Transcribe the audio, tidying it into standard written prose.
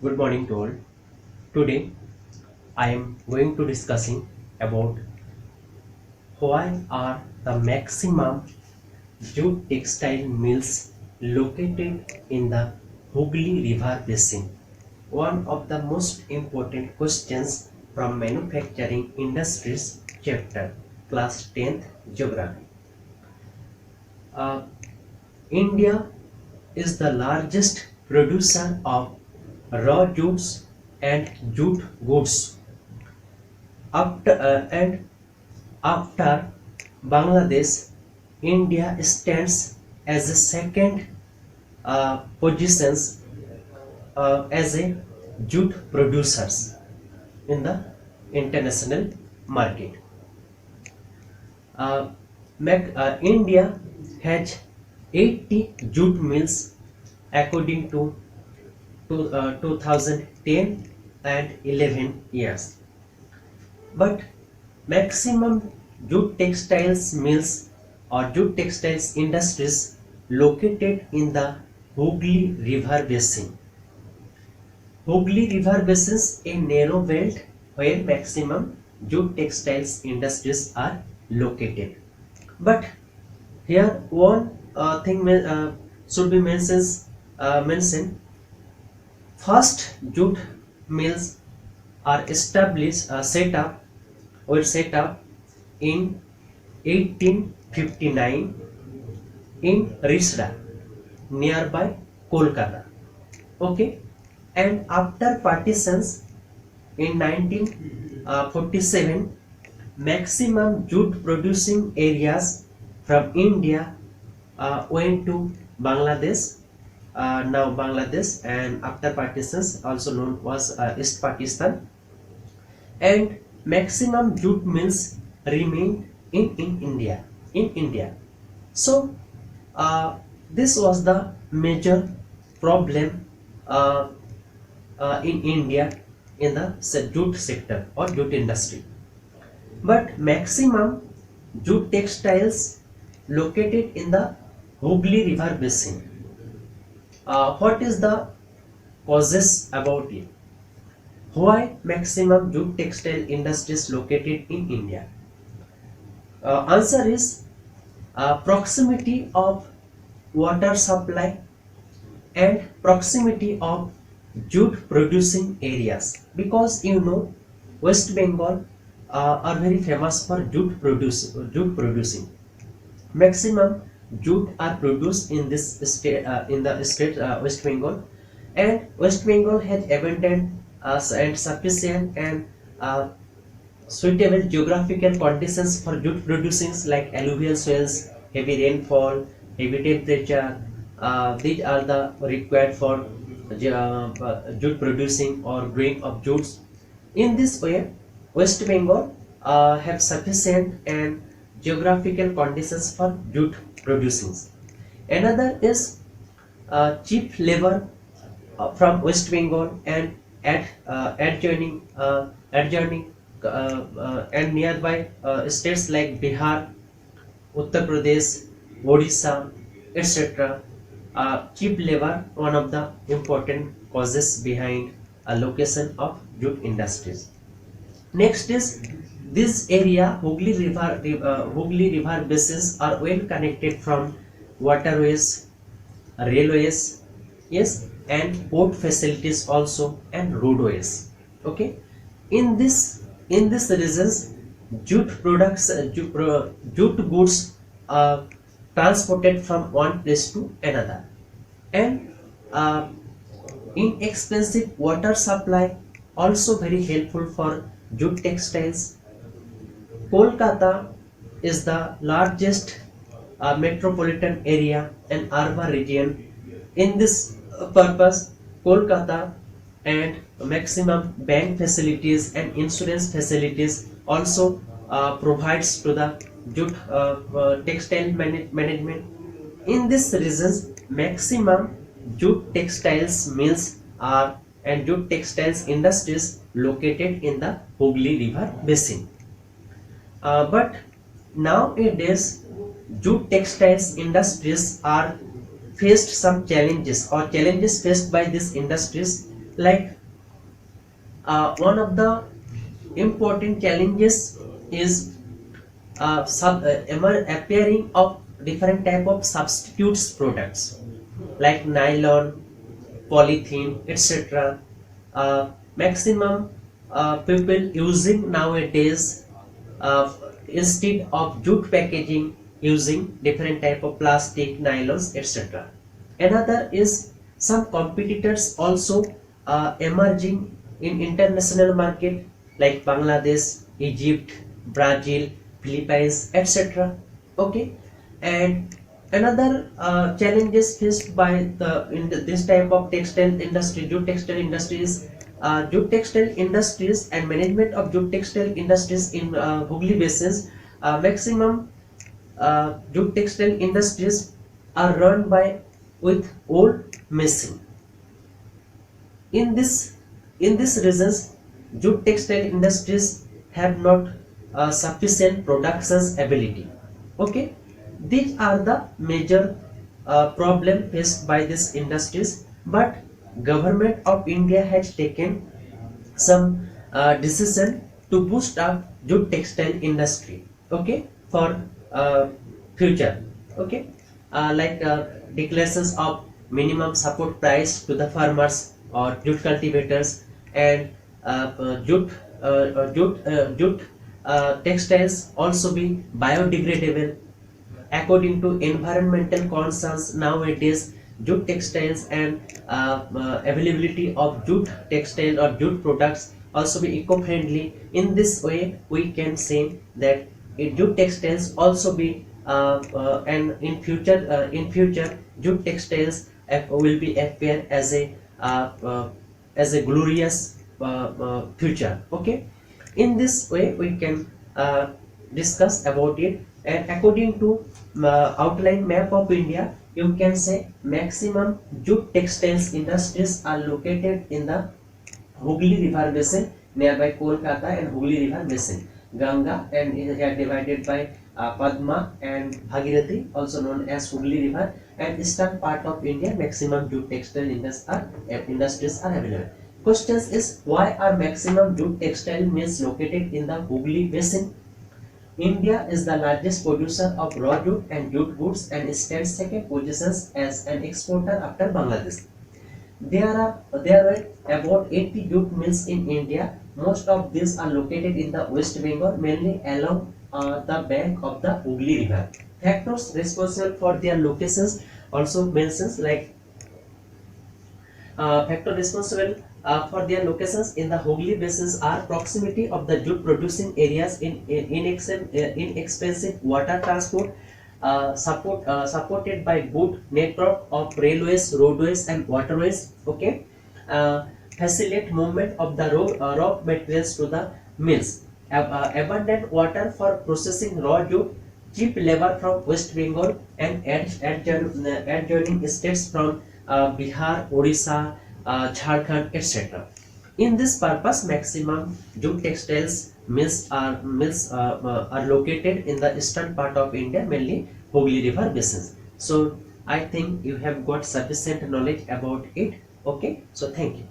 Good morning to all. Today I am going to discussing about why are the maximum jute textile mills located in the Hooghly River Basin. One of the most important questions from manufacturing industries chapter class 10th geography. Uh, India is the largest producer of raw jutes and jute goods and after Bangladesh, India stands as a second positions as a jute producers in the international market. Uh, India has 80 jute mills according to 2010 and 11 years. But maximum jute textiles mills or jute textiles industries located in the Hooghly River Basin. Hooghly River Basin is a narrow belt where maximum jute textiles industries are located. But here one thing should be mentioned. First jute mills are set up in 1859 in Risda, nearby Kolkata. Okay, and after partitions in 1947, maximum jute producing areas from India went to Bangladesh. Now Bangladesh, and after partitions also known as East Pakistan, and maximum jute mills remained in India. In India, so this was the major problem uh, in India in the jute sector or jute industry. But maximum jute textiles located in the Hooghly River Basin. What is the causes about it? Why maximum jute textile industries located in India? Answer is proximity of water supply and proximity of jute producing areas, because West Bengal are very famous for jute producing. Maximum jute are produced in this state, in the state West Bengal, and West Bengal has abundant and sufficient and suitable geographical conditions for jute producing, like alluvial soils, heavy rainfall, heavy temperature. These are the required for jute producing or growing of jutes. In this way, West Bengal have sufficient and geographical conditions for jute producing. Another is cheap labor from West Bengal and adjoining and nearby states like Bihar, Uttar Pradesh, Odisha, etc. Cheap labor, one of the important causes behind a location of jute industries. Next is this area, Hooghly River basins are well connected from waterways, railways, yes, and port facilities also, and roadways. Okay, in this regions, jute goods are transported from one place to another, and uh, inexpensive water supply also very helpful for jute textiles. Kolkata is the largest metropolitan area and urban region. In this purpose, Kolkata and maximum bank facilities and insurance facilities also provides to the jute textile management. In this regions, maximum jute textiles mills are and jute textiles industries located in the Hooghly River Basin. But nowadays, jute textiles industries are faced some challenges, or challenges faced by these industries, like one of the important challenges is appearing of different type of substitutes products like nylon, polythene, etc. Maximum people using nowadays, uh, instead of jute packaging, using different type of plastic, nylons, etc. Another is some competitors also emerging in international market like Bangladesh, Egypt, Brazil, Philippines, etc. Okay, and another challenges faced by this type of textile industry, jute textile industries, jute textile industries and management of jute textile industries in Hooghly basins. Maximum jute textile industries are run by with old machine. In this in these reasons, jute textile industries have not sufficient productions ability. Okay, these are the major problem faced by these industries. But government of India has taken some decision to boost up jute textile industry. Okay, for uh, future. Okay, like declarations of minimum support price to the farmers or jute cultivators, and jute textiles also be biodegradable according to environmental concerns. Nowadays, jute textiles and availability of jute textile or jute products also be eco-friendly. In this way, we can say that jute textiles also be and in future jute textiles will be appear as a glorious future. Okay, in this way we can discuss about it. And according to outline map of India, you can say maximum jute textiles industries are located in the Hooghly River Basin nearby Kolkata, and Hooghly River Basin, Ganga, and they are divided by Padma and Bhagirathi, also known as Hooghly River. And eastern part of India, maximum jute textile industries are available. Questions is, why are maximum jute textile mills located in the Hooghly Basin? India is the largest producer of raw jute and jute goods and stands second positions as an exporter after Bangladesh. There are about 80 jute mills in India. Most of these are located in the West Bengal, mainly along the bank of the Hooghly River. Factors responsible for their locations also mentions, like factor responsible for their locations in the Hooghly basins are proximity of the jute producing areas, inexpensive water transport, supported by good network of railways, roadways, and waterways. Okay, facilitate movement of the raw materials to the mills. Abundant water for processing raw jute, cheap labor from West Bengal and adjoining states from Bihar, Odisha, Jharkhand, etc. In this purpose, maximum jute textiles mills are located in the eastern part of India, mainly Hooghly River basins. So I think you have got sufficient knowledge about it. Okay, so thank you.